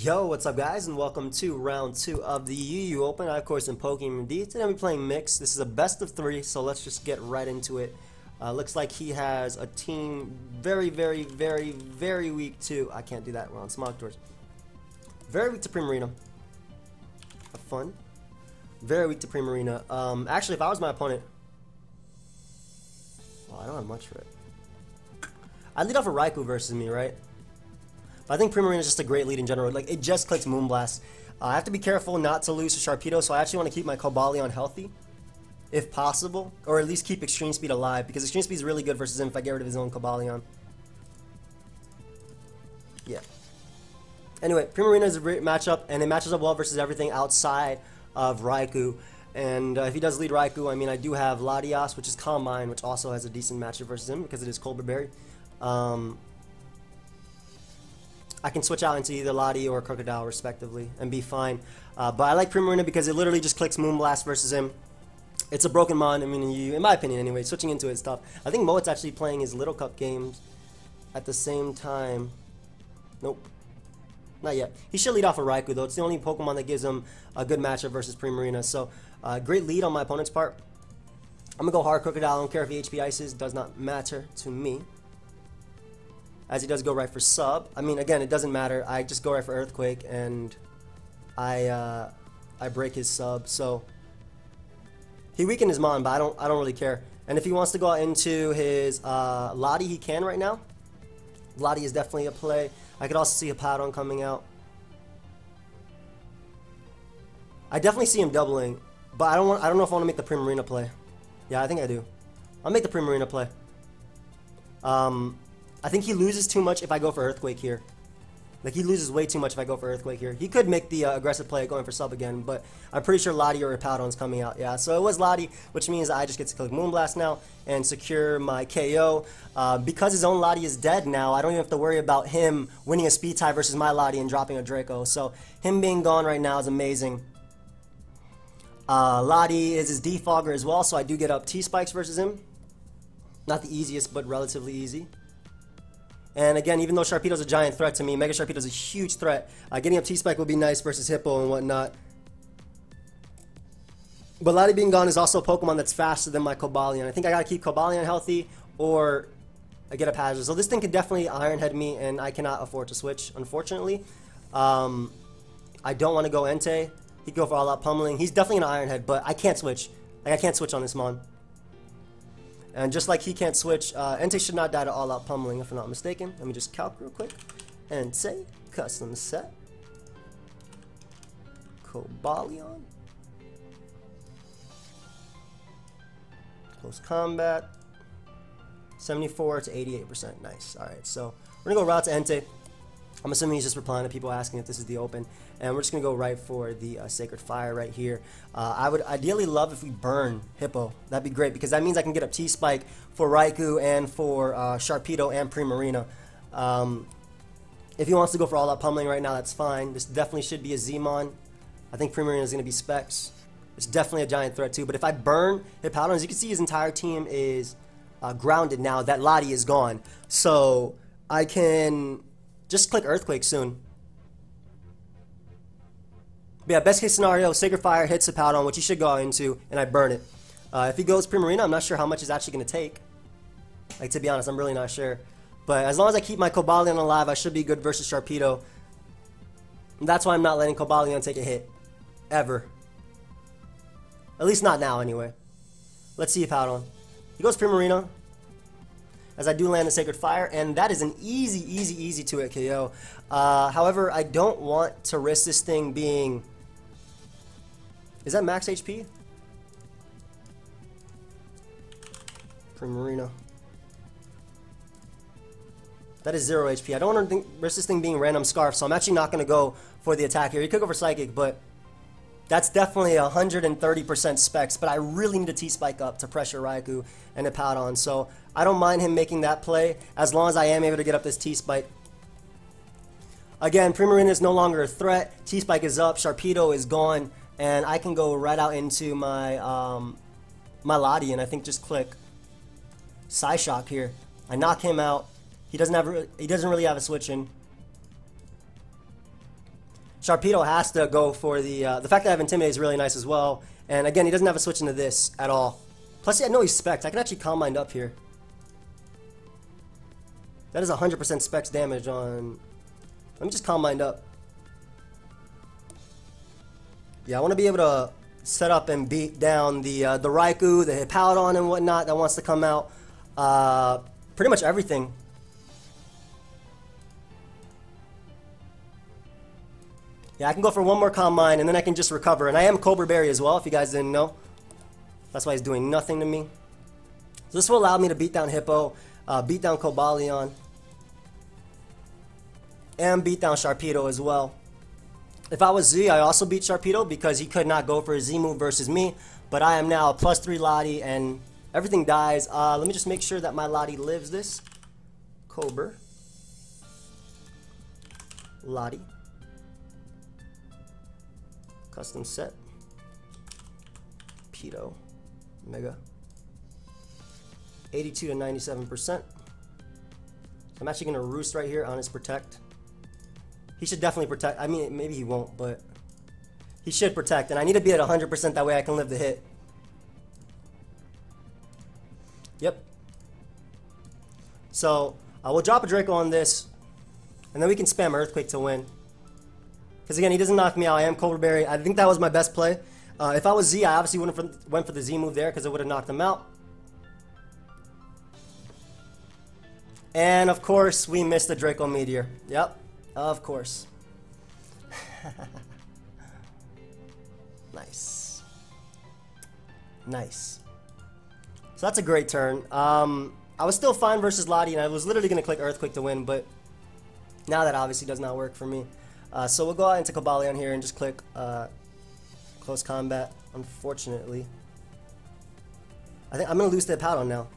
Yo, what's up guys, and welcome to round 2 of the UU Open. I of course am pokeaimMD. Today we're playing Mix. This is a best of 3, so let's just get right into it. Looks like he has a team very weak to... I can't do that, we're on Smogon. Very weak to Primarina. Have fun. Very weak to Primarina. Actually, if I was my opponent... Well, I don't have much for it. I'd lead off a Raikou versus me, right? But I think Primarina is just a great lead in general. Like, it just clicks Moonblast. I have to be careful not to lose to Sharpedo, so I actually want to keep my Cobalion healthy, if possible. Or at least keep Extreme Speed alive, because Extreme Speed is really good versus him if I get rid of his own Cobalion. Yeah. Anyway, Primarina is a great matchup, and it matches up well versus everything outside of Raikou. And if he does lead Raikou, I mean, I do have Latias, which is Calm Mind, which also has a decent matchup versus him, because it is Colbur Berry. I can switch out into either Lati or Crocodile respectively and be fine. But I like Primarina because it literally just clicks Moonblast versus him. It's a broken mon, I mean, in my opinion anyway. Switching into it is tough. I think Moat's actually playing his Little Cup games at the same time. Nope. Not yet. He should lead off a Raikou though. It's the only Pokemon that gives him a good matchup versus Primarina. So, great lead on my opponent's part. I'm going to go hard Crocodile. I don't care if he HP Ices. Does not matter to me. As he does go right for sub. I mean, again, it doesn't matter. I just go right for Earthquake, and I break his sub. So he weakened his Mon, but I don't really care. And if he wants to go out into his Lati, he can right now. Lati is definitely a play. I could also see a Hippowdon coming out. I definitely see him doubling, but I don't know if I want to make the Primarina play. Yeah, I think I do. I'll make the Primarina play. I think he loses too much if I go for Earthquake here. Like, he loses way too much if I go for Earthquake here. He could make the aggressive play going for sub again, but I'm pretty sure Lati or Hippowdon's coming out. Yeah, so it was Lati, which means I just get to click Moonblast now and secure my KO. Because his own Lati is dead now, I don't even have to worry about him winning a speed tie versus my Lati and dropping a Draco. So him being gone right now is amazing. Lati is his Defogger as well, so I do get up T-Spikes versus him. Not the easiest, but relatively easy. And again, even though Sharpedo's a giant threat to me, Mega Sharpedo's a huge threat. Getting up T-Spike would be nice versus Hippo and whatnot. But Lati being gone is also a Pokemon that's faster than my Cobalion. I think I gotta keep Cobalion healthy, or I get a Hazard. So this thing can definitely Iron Head me, and I cannot afford to switch, unfortunately. I don't want to go Entei. He could go for all-out pummeling. He's definitely an Iron Head, but I can't switch. Like, I can't switch on this Mon. And just like he can't switch, Entei should not die to all-out pummeling if I'm not mistaken. Let me just calc real quick. Entei, custom set. Cobalion. Close combat. 74 to 88%. Nice. Alright, so we're going to go route to Entei. I'm assuming he's just replying to people asking if this is the open. And we're just going to go right for the Sacred Fire right here. I would ideally love if we burn Hippo. That'd be great, because that means I can get up T-Spike for Raikou and for Sharpedo and Primarina. If he wants to go for all-out pummeling right now, that's fine. This definitely should be a Z-Mon. I think Primarina is going to be Specs. It's definitely a giant threat too. But if I burn Hippowdon, as you can see, his entire team is grounded now. That Lati is gone. So I can just click Earthquake soon. But yeah, best case scenario, Sacred Fire hits Hippowdon, which he should go into, and I burn it. If he goes Primarina, I'm not sure how much it's actually going to take. Like, to be honest, I'm really not sure. But as long as I keep my Cobalion alive, I should be good versus Sharpedo. And that's why I'm not letting Cobalion take a hit. Ever. At least not now, anyway. Let's see Hippowdon. He goes Primarina, as I do land the Sacred Fire, and that is an easy 2-hit KO. However, I don't want to risk this thing being... Is that max HP? Primarina. That is 0 HP. I don't want to risk this thing being Random Scarf, so I'm actually not going to go for the attack here. He could go for Psychic, but that's definitely 130% Specs, but I really need a T-Spike up to pressure Raikou and Hippowdon, so I don't mind him making that play as long as I am able to get up this T-Spike. Again, Primarina is no longer a threat. T-Spike is up, Sharpedo is gone, and I can go right out into my my Lati, and I think just click Psyshock here. I knock him out. He doesn't really have a switch in. Sharpedo has to go for the fact that I have Intimidate is really nice as well. And again, he doesn't have a switch into this at all. Plus, I know he's Specs. I can actually Calm Mind up here. That is 100% Specs damage on... Let me just Calm Mind up. Yeah, I want to be able to set up and beat down the Raikou, the Hippowdon and whatnot that wants to come out. Pretty much everything. Yeah, I can go for one more Calm Mind and then I can just recover. And I am Cobra Berry as well, if you guys didn't know. That's why he's doing nothing to me. So this will allow me to beat down Hippo, beat down Cobalion, and beat down Sharpedo as well. If I was Z, I also beat Sharpedo because he could not go for a Z move versus me. But I am now a +3 Lottie and everything dies. Let me just make sure that my Lottie lives this. Cobra. Lottie. Custom set. Pedo. Mega. 82 to 97%. So I'm actually going to Roost right here on his Protect. He should definitely Protect. I mean, maybe he won't, but he should Protect. And I need to be at 100%, that way I can live the hit. Yep. So I will drop a Draco on this, and then we can spam Earthquake to win. Because again, he doesn't knock me out. I am Cobra Berry. I think that was my best play. If I was Z, I obviously wouldn't went for the Z move there because it would have knocked him out. And of course, we missed the Draco Meteor. Yep, of course. Nice. Nice. So that's a great turn. I was still fine versus Lottie, and I was literally going to click Earthquake to win, but now that obviously does not work for me. So we'll go out into Cobalion here and just click Close Combat, unfortunately. I think I'm going to lose to Hippowdon now.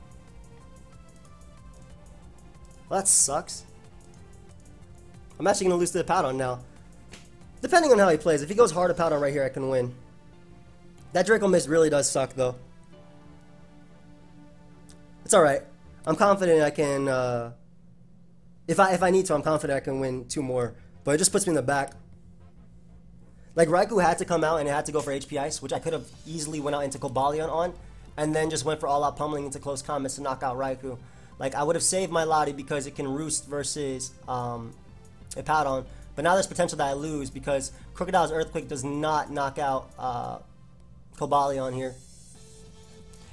Well, that sucks. I'm actually going to lose to Hippowdon now. Depending on how he plays. If he goes hard Hippowdon right here, I can win. That Draco Mist really does suck, though. It's alright. I'm confident I can... If I need to, I'm confident I can win 2 more. But it just puts me in the back. Like, Raikou had to come out and it had to go for HP Ice, which I could have easily went out into Cobalion on, and then just went for all-out pummeling into Close Combats to knock out Raikou. Like, I would have saved my Lottie because it can Roost versus Hippowdon, but now there's potential that I lose because Crocodile's Earthquake does not knock out Cobalion here.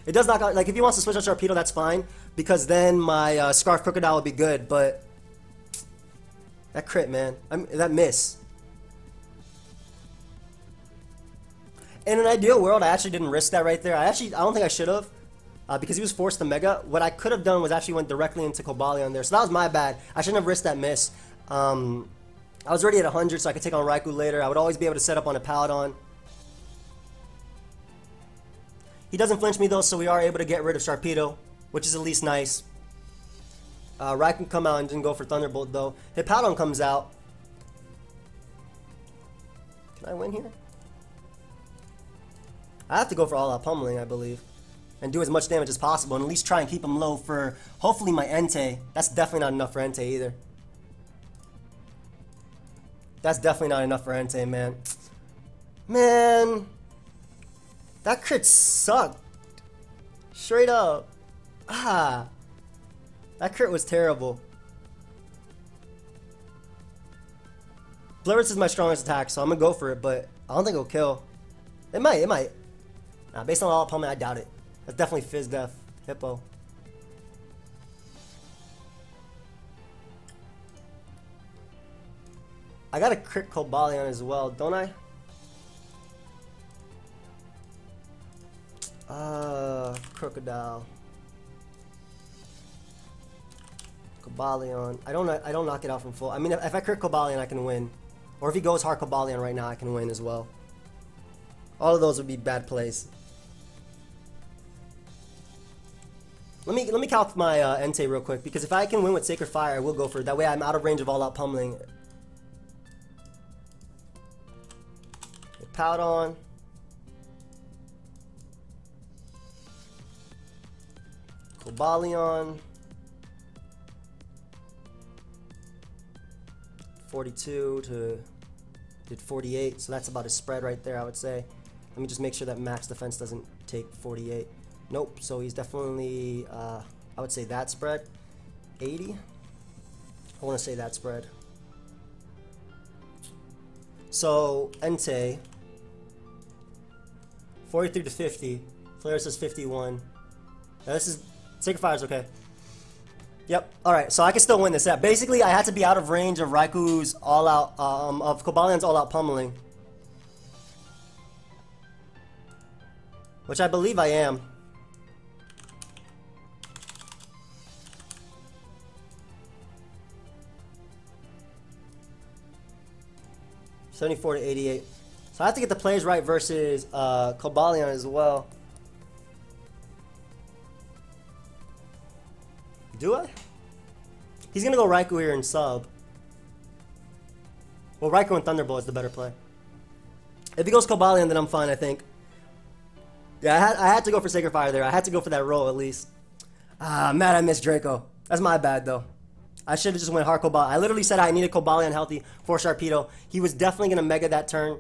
It does knock out, like, if he wants to switch out Sharpedo, that's fine, because then my Scarf Crocodile would be good, but that crit, man. That miss. In an ideal world, I actually didn't risk that right there. I don't think I should have, because he was forced to Mega. What I could have done was actually went directly into Cobalion there, so that was my bad. I shouldn't have risked that miss. I was already at 100, so I could take on Raikou later. I would always be able to set up on a Hippowdon. He doesn't flinch me though, so we are able to get rid of Sharpedo, which is at least nice. Raikou come out and didn't go for Thunderbolt though. Hippowdon comes out. Can I win here? I have to go for all-out pummeling, I believe, and do as much damage as possible, and at least try and keep him low for hopefully my Entei. That's definitely not enough for Entei either. That's definitely not enough for Entei, man. Man, that crit sucked. Straight up. That crit was terrible. Blurrus is my strongest attack, so I'm gonna go for it, but I don't think it'll kill. It might. Nah, based on all pummeling, I doubt it. That's definitely Fizz Def. Hippo. I got a crit Cobalion as well, don't I? Crocodile. Cobalion. I don't knock it out from full. I mean, if I crit Cobalion, I can win. Or if he goes hard Cobalion right now, I can win as well. All of those would be bad plays. Let me calc my Entei real quick, because if I can win with Sacred Fire, I will go for it. That way I'm out of range of all-out pummeling. Hippowdon. Cobalion. 42 to Did 48, so that's about a spread right there, I would say. Let me just make sure that max defense doesn't take 48. Nope, so he's definitely, I would say that spread. 80? I want to say that spread. So, Entei, 43 to 50. Flare says 51. Now this is, Sacred Fire's okay. Yep, alright, so I can still win this. Yeah, basically I had to be out of range of Raiku's all-out, of Cobalian's all-out pummeling. Which I believe I am. $74 to 88. So I have to get the plays right versus Cobalion as well. Do I? He's gonna go Raikou here and sub. Well, Raikou and Thunderbolt is the better play. If he goes Cobalion, then I'm fine, I think. Yeah, I had to go for Sacred Fire there. I had to go for that roll at least. Ah, mad I missed Draco. That's my bad though. I should have just went hard Cobalion. I literally said I needed Cobalion healthy for Sharpedo. He was definitely gonna Mega that turn.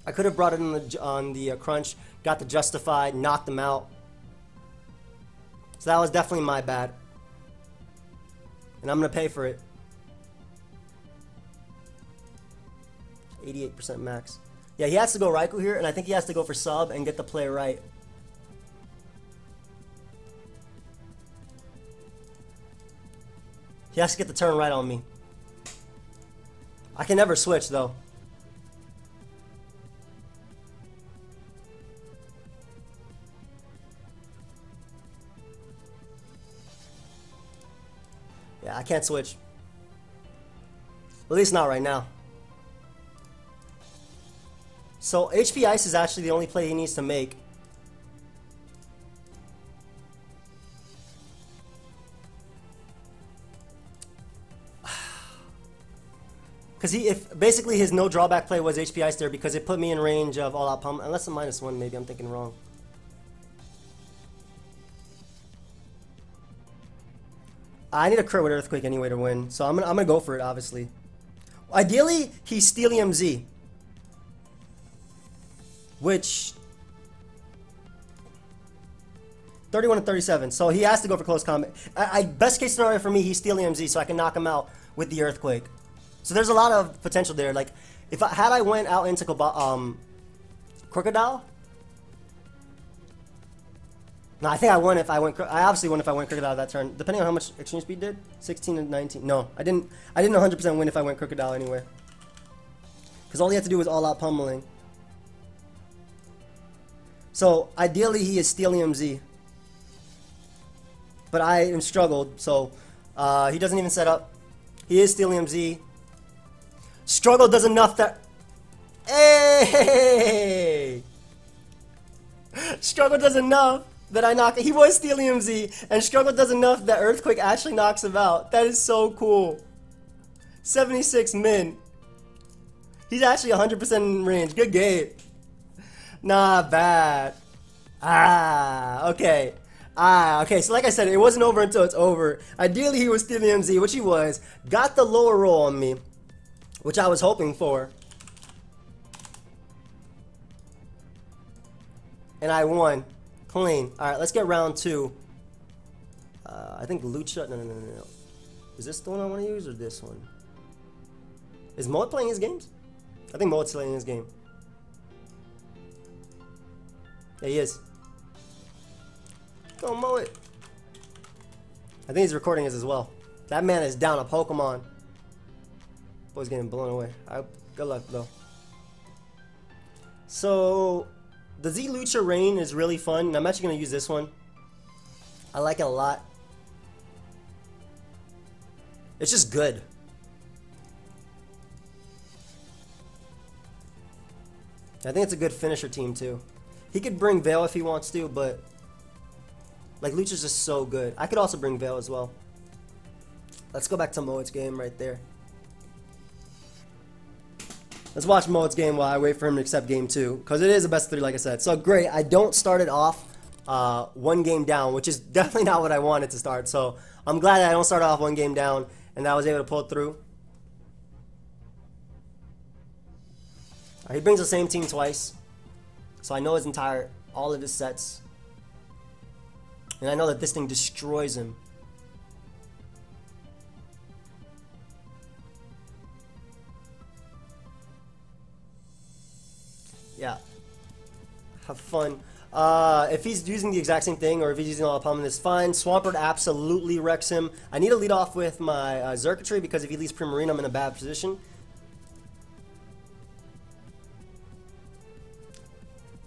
I could have brought it on the crunch, got the Justified, knocked him out. So that was definitely my bad. And I'm going to pay for it. 88% max. Yeah, he has to go Raikou here, and I think he has to go for sub and get the play right. He has to get the turn right on me. I can never switch, though. Yeah, I can't switch. At least not right now. So HP Ice is actually the only play he needs to make. Because if basically his no drawback play was HP Ice there because it put me in range of all out pump. Unless a -1, maybe I'm thinking wrong. I need a crit with Earthquake anyway to win, so I'm gonna go for it, obviously. Ideally, he's Steelium Z, which 31 to 37. So he has to go for close combat. Best case scenario for me, he's Steelium Z, so I can knock him out with the Earthquake. So there's a lot of potential there. Like had I went out into Crocodile. No, I think I won if I went. I obviously won if I went Crocodile that turn. Depending on how much extreme speed did, 16 and 19. No, I didn't 100% win if I went Crocodile anyway. Because all he had to do was all out pummeling. So ideally he is Steelium Z. But I am struggled, so he doesn't even set up. He is Steelium Z. Struggle does enough that. Hey! Struggle does enough that I knock. He was Steelium Z, and Struggle does enough that Earthquake actually knocks him out. That is so cool. 76 min. He's actually 100% in range. Good game. Not bad. Okay. Okay, so like I said, it wasn't over until it's over. Ideally, he was Steelium Z, which he was. Got the lower roll on me, which I was hoping for. And I won. Clean. Alright, let's get round 2. I think Lucha. No. Is this the one I want to use or this one? Is Moat playing his games? I think Moat's playing his game. Yeah, he is. Go Moat. I think he's recording his as well. That man is down a Pokemon. Boy's getting blown away. Good luck, though. So, the Z Lucha Rain is really fun, and I'm actually going to use this one. I like it a lot. It's just good. I think it's a good finisher team, too. He could bring Veil if he wants to, but like Lucha's just so good. I could also bring Veil as well. Let's go back to Moat's game right there. Let's watch Moat's game while I wait for him to accept game 2, because it is a best of 3, like I said. So great, I don't start it off 1 game down, which is definitely not what I wanted to start. So I'm glad that I don't start off 1 game down, and that I was able to pull it through. He brings the same team twice. So I know all of his sets. And I know that this thing destroys him. Yeah. Have fun. If he's using the exact same thing, or if he's using all the Palm, it's fine. Swampert absolutely wrecks him. I need to lead off with my Xurkitree, because if he leads Primarina, I'm in a bad position.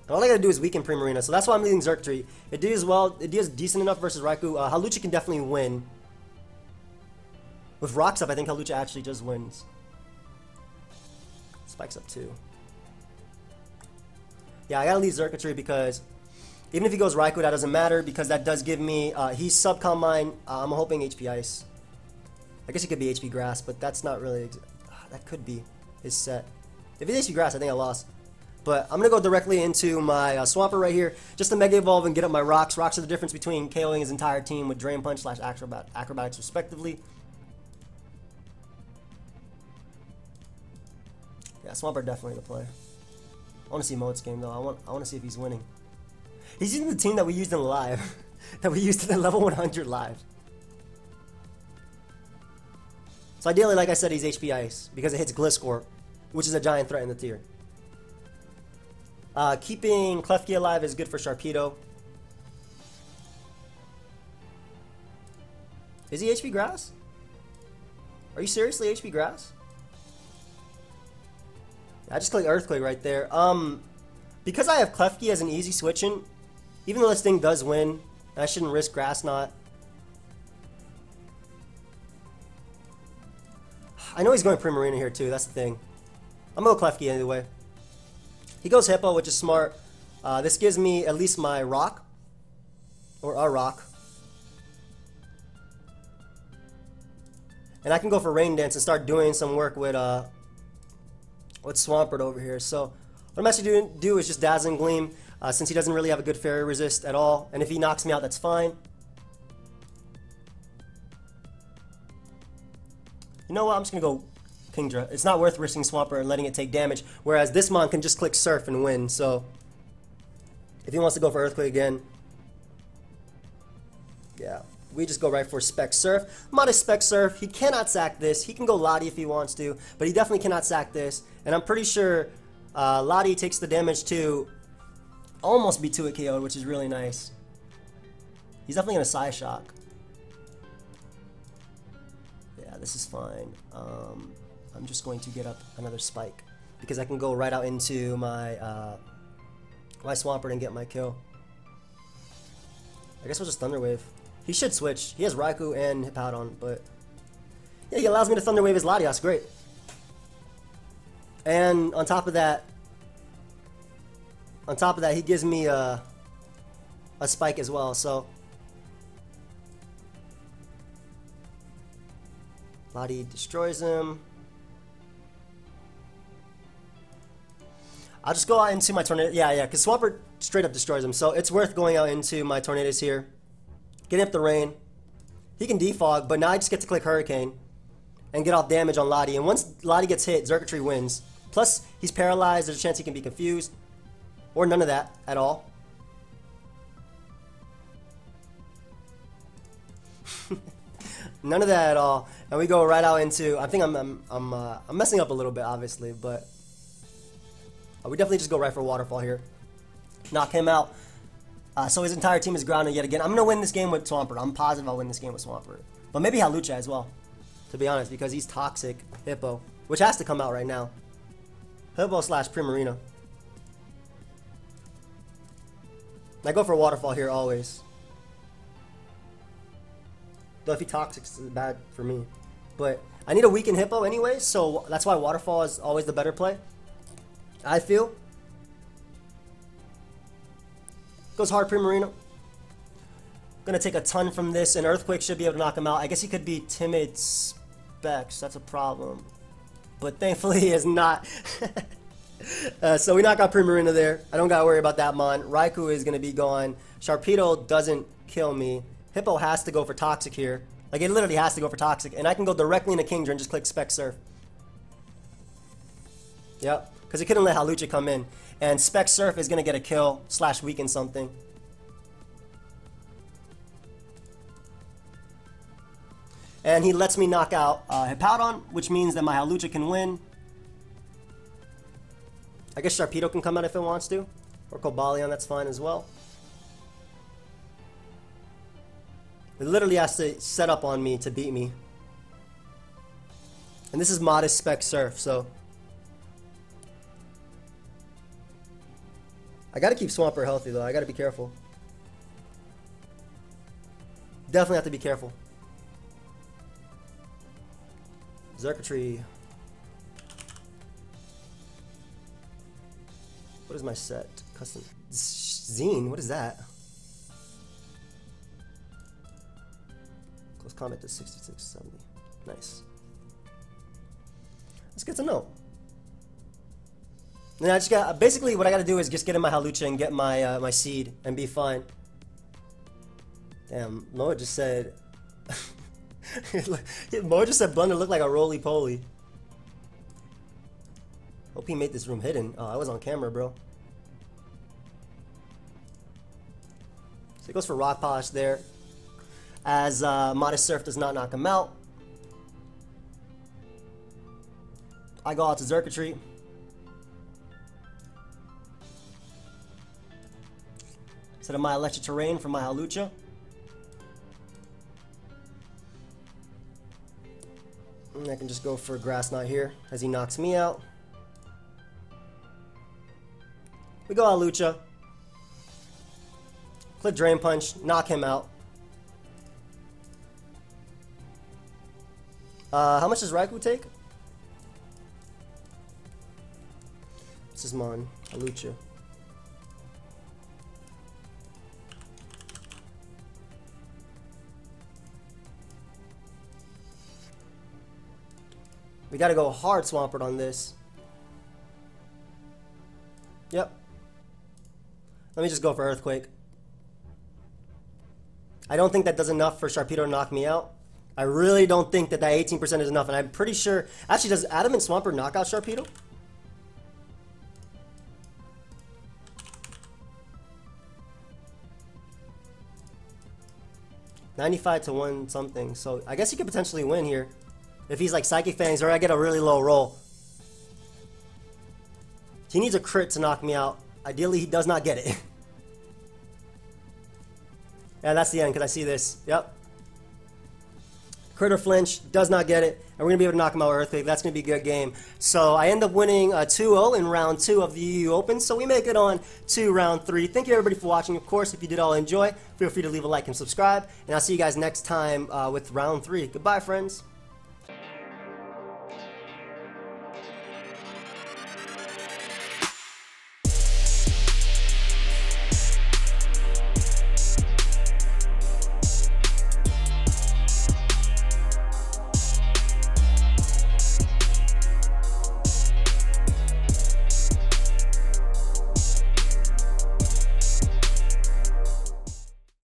And all I gotta do is weaken Primarina, so that's why I'm leading Xurkitree. It deals well. It deals decent enough versus Raikou. Hawlucha can definitely win. With Rocks up, I think Hawlucha actually just wins. Spikes up too. Yeah, I gotta leave Xurkitree because even if he goes Raikou, that doesn't matter because that does give me, he's sub-calm mine. I'm hoping HP Ice. I guess it could be HP Grass, but that's not really, that could be his set. If it's HP Grass, I think I lost. But I'm gonna go directly into my Swampert right here, just to Mega Evolve and get up my Rocks. Rocks are the difference between KOing his entire team with Drain Punch / Acrobatics respectively. Yeah, Swampert definitely the play. I want to see Moat's game though. I want to see if he's winning. He's using the team that we used in live, that we used in the level 100 live. So ideally, like I said, he's HP Ice because it hits Gliscor, which is a giant threat in the tier. Keeping Klefki alive is good for Sharpedo. Is he HP Grass? Are you seriously HP Grass? I just click Earthquake right there. Because I have Klefki as an easy switch-in, even though this thing does win, I shouldn't risk Grass Knot. I know he's going Primarina here too, that's the thing. I'm going to go Klefki anyway. He goes Hippo, which is smart. This gives me at least my Rock. Or a Rock. And I can go for Rain Dance and start doing some work with Swampert over here. So what I'm actually going to do is just Dazzling Gleam, since he doesn't really have a good Fairy Resist at all. And if he knocks me out, that's fine. You know what? I'm just going to go Kingdra. It's not worth risking Swampert and letting it take damage. Whereas this Mon can just click Surf and win. So if he wants to go for Earthquake again, yeah. We just go right for Spec Surf. Modest Spec Surf. He cannot sack this. He can go Lottie if he wants to, but he definitely cannot sack this. And I'm pretty sure Lottie takes the damage to almost be 2-hit KO, which is really nice. He's definitely going to Psyshock. Yeah, this is fine. I'm just going to get up another Spike because I can go right out into my my Swampert and get my kill. I guess we'll just Thunder Wave. He should switch. He has Raikou and Hippowdon, but yeah, he allows me to Thunder Wave his Latias. Great. And on top of that, he gives me a Spike as well. So Lottie destroys him. I'll just go out into my Tornado. Yeah, because Swampert straight up destroys him. So it's worth going out into my Tornadoes here. Getting up the Rain. He can defog, but now I just get to click Hurricane and get off damage on Lottie. And once Lottie gets hit, Xurkitree wins. Plus, he's paralyzed. There's a chance he can be confused. Or none of that at all. None of that at all. And we go right out into, I think I'm messing up a little bit, obviously, but we definitely just go right for Waterfall here. Knock him out. So his entire team is grounded yet again. I'm going to win this game with Swampert. I'm positive I'll win this game with Swampert. But maybe Hawlucha as well, to be honest, because he's Toxic Hippo, which has to come out right now. Hippo / Primarina. I go for Waterfall here always. Though if he Toxics, it's bad for me. But I need a weakened Hippo anyway, so that's why Waterfall is always the better play, I feel. Goes hard Primarina. Gonna take a ton from this, and Earthquake should be able to knock him out. I guess he could be Timid Specs, that's a problem. But thankfully he is not. So we knock out Primarina there. I don't gotta worry about that Mon. Raikou is gonna be gone. Sharpedo doesn't kill me. Hippo has to go for Toxic here. Like it literally has to go for Toxic. And I can go directly into Kingdra and just click Spec Surf. Yep. because he couldn't let Hawlucha come in. And Spec Surf is going to get a kill / weaken something. And he lets me knock out Hippowdon, which means that my Hawlucha can win. I guess Sharpedo can come out if it wants to. Or Cobalion, that's fine as well. It literally has to set up on me to beat me. And this is modest Spec Surf, so I gotta keep Swampert healthy though. I gotta be careful. Definitely have to be careful. Xurkitree. What is my set? Custom. Zine? What is that? Close combat to 66, 70. Nice. That's good to know. And I just got basically what I got to do is just get in my Hawlucha and get my my seed and be fine. Damn, Moa just said. Moa just said Blunder looked like a roly poly. Hope he made this room hidden. Oh, I was on camera, bro. So he goes for Rock Polish there, as Modest Surf does not knock him out. I go out to Xurkitree. Set up my Electric Terrain for my Hawlucha. And I can just go for Grass Knot here as he knocks me out. We go Hawlucha. Click Drain Punch, knock him out. How much does Raikou take? This is Mon, Hawlucha. We gotta go hard Swampert on this. Yep. Let me just go for Earthquake. I don't think that does enough for Sharpedo to knock me out. I really don't think that 18% is enough, and I'm pretty sure... Actually, does Adamant Swampert knock out Sharpedo? $95 to 1 something, so I guess he could potentially win here. If he's like Psychic Fangs, or I get a really low roll. He needs a crit to knock me out. Ideally, he does not get it. Yeah, that's the end, because I see this. Yep. Crit or flinch, does not get it. And we're going to be able to knock him out with Earthquake. That's going to be a good game. So I end up winning 2-0 in round 2 of the UU Open. So we make it on to round 3. Thank you, everybody, for watching. Of course, if you did all enjoy, feel free to leave a like and subscribe. And I'll see you guys next time with round 3. Goodbye, friends.